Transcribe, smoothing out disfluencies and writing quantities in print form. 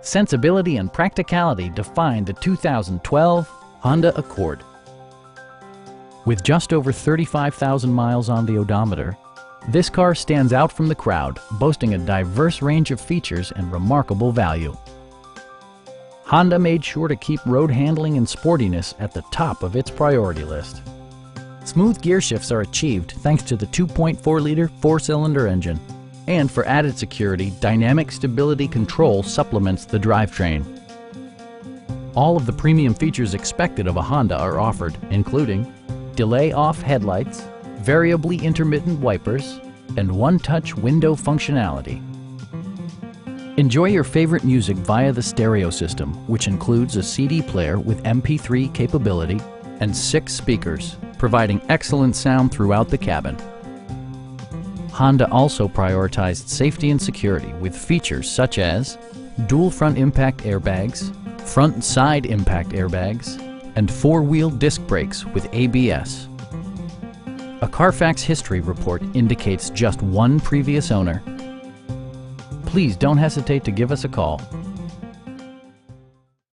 Sensibility and practicality define the 2012 Honda Accord. With just over 35,000 miles on the odometer, this car stands out from the crowd, boasting a diverse range of features and remarkable value. Honda made sure to keep road handling and sportiness at the top of its priority list. Smooth gear shifts are achieved thanks to the 2.4-liter four-cylinder engine. And for added security, dynamic stability control supplements the drivetrain. All of the premium features expected of a Honda are offered, including delay-off headlights, variably intermittent wipers, and one-touch window functionality. Enjoy your favorite music via the stereo system, which includes a CD player with MP3 capability and 6 speakers, providing excellent sound throughout the cabin. Honda also prioritized safety and security with features such as dual front impact airbags, front and side impact airbags, and 4-wheel disc brakes with ABS. A Carfax history report indicates just one previous owner. Please don't hesitate to give us a call.